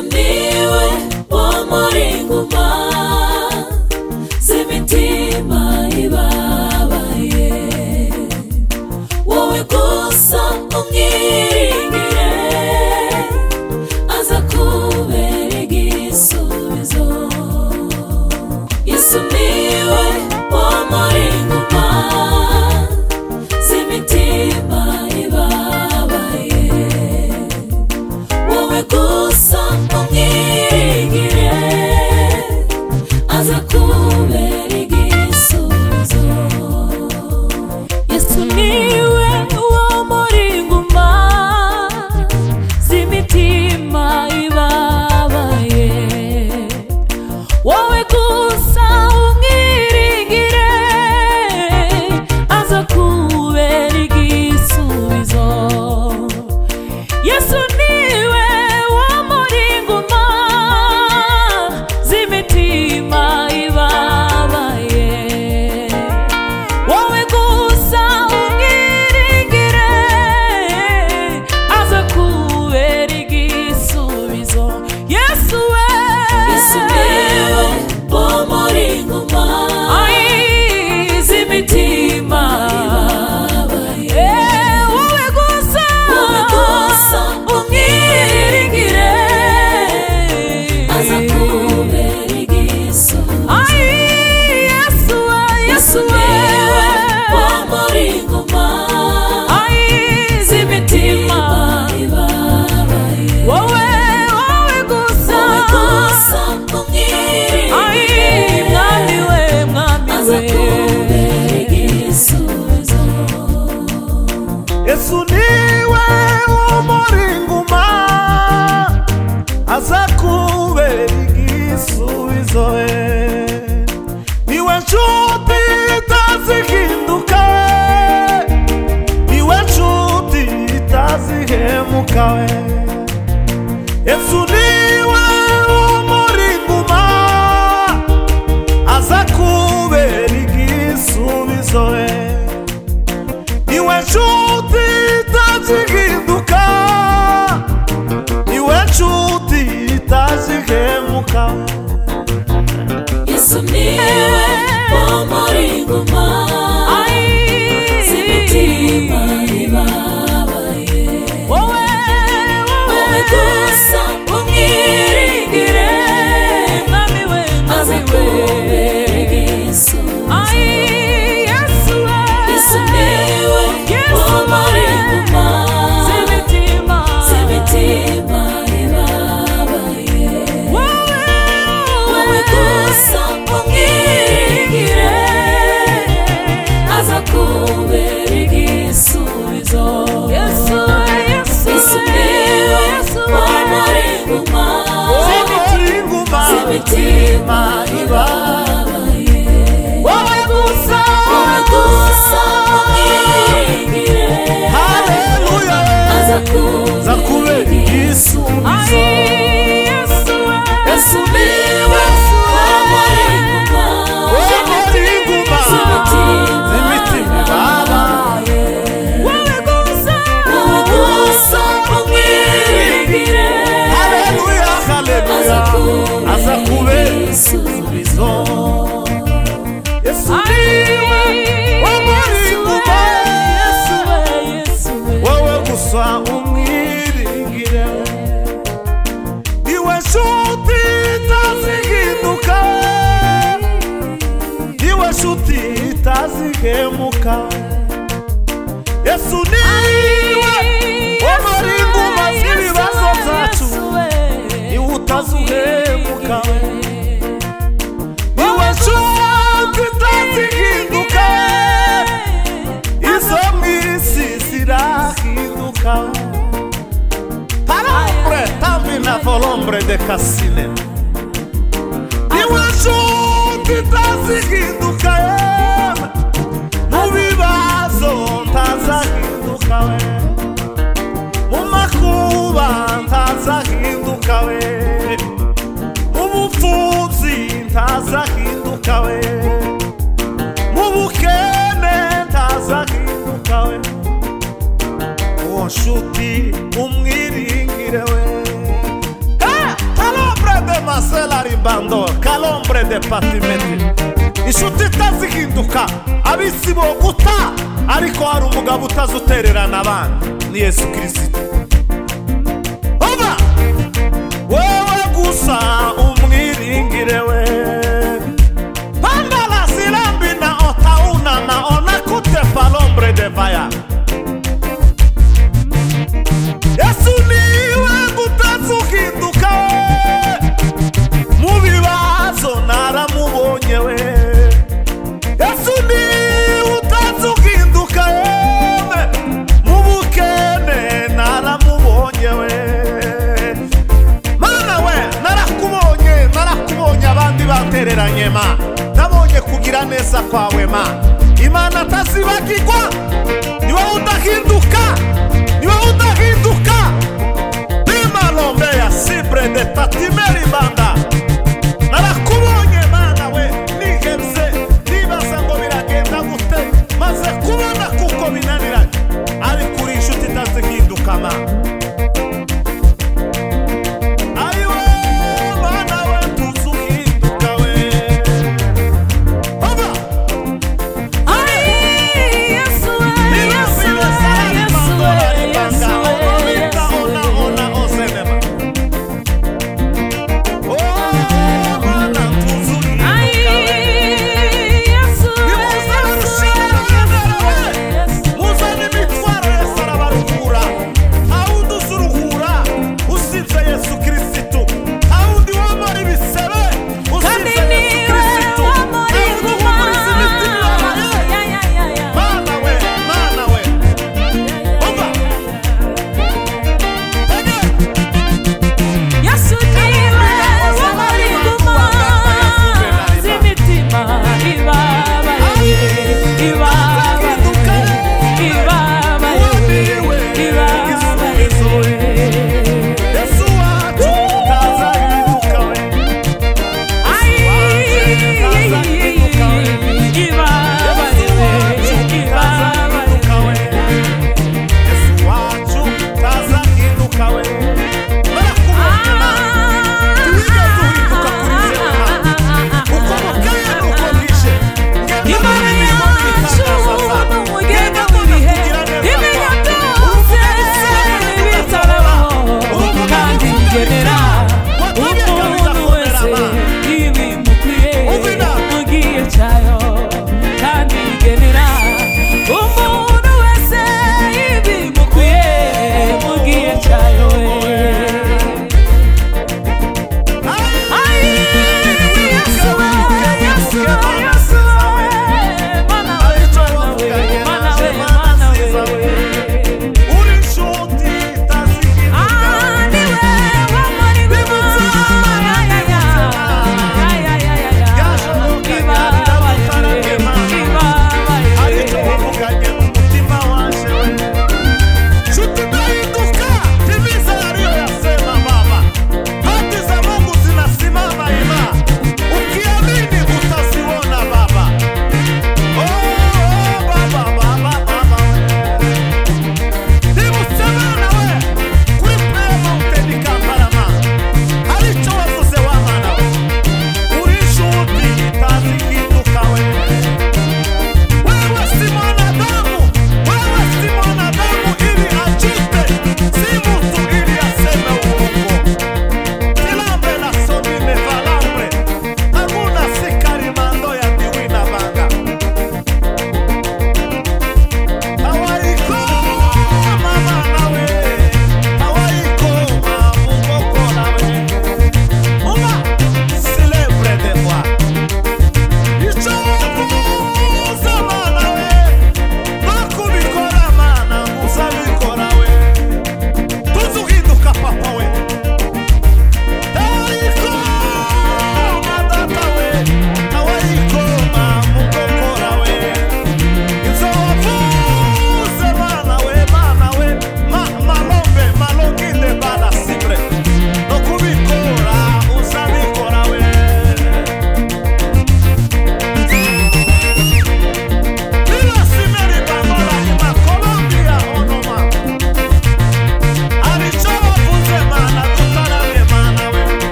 Yesu niwe w'umuringuma z'imitima ibabaye, wowe gusa umwiringire aza kubera igisubizo. Yesu niwe w'umuringuma z'imitima ibabaye, wowe gusa umwiringire aza kubera igisubizo. Yesu niwe w'umuringuma z'imitima ibabaye, wowe gusa umwiringire aza kubera igisubizo. Yesu niwe w'umuringuma z'imitima ibabaye, wowe gusa umwiringire aza kubera igisubizo. Yesu we, Yesu niwe w'umuringuma z'imitima ibabaye, wowe gusa umwiringire aza kubera igisubizo. Yesu we, Yesu niwe w'umuringuma z'imitima ibabaye, wowe gusa umwiringire mwami we, mwami we kubera igisubizo. Yesu niwe w'umuringuma aza kubera igisubizo. Niwe nshuti itazihinduka, niwe nshuti itazihemuka. Yesu niwe w'umuringuma aza kubera igisubizo. Niwe nshuti itazihinduka, niwe nshuti itazihemuka. Yesu niwe w'umuringuma z'imitima ibabaye, wowe gusa umwiringire mwami we, aza kubera igisubizo. Yesu niwe w'umuringuma z'imitima ibabaye, wowe gusa umwiringire aza kubera igisubizo. Yesu niwe w'umuringuma z'imitima ibabaye, wowe gusa umwiringire aza kubera igisubizo. Yesu niwe w'umuringuma z'imitima ibabaye, wowe gusa umwiringire aza kubera igisubizo. Yesu niwe w'umuringuma, wowe gusa umwiringire. Niwe nshuti itazihinduka, niwe nshuti itazihemuka. Yesu niwe w'umuringuma z'ibibazo byacu, niwe utazuhemuka. Niwe nshuti itazihinduka, izo mw'isi zirahinduka. Palombre tamina volombre de casine, niwe nshuti itazihinduka. Mu bibazo ntazahinduka, mu makuba ntazahinduka, mu bupfubyi ntazahinduka, mu bukene ntazahinduka. Uwo nshuti umwiringire we, Panda sela ribando kalombre de patimenti. Inshuti itazihinduka abisi bo guta ariko hari umugabo utazutererana abandi ni Yesu Kristo. Oba wewe gusa umwiringire we. Panda la silambi na otauna na ona kute palombre de vaya.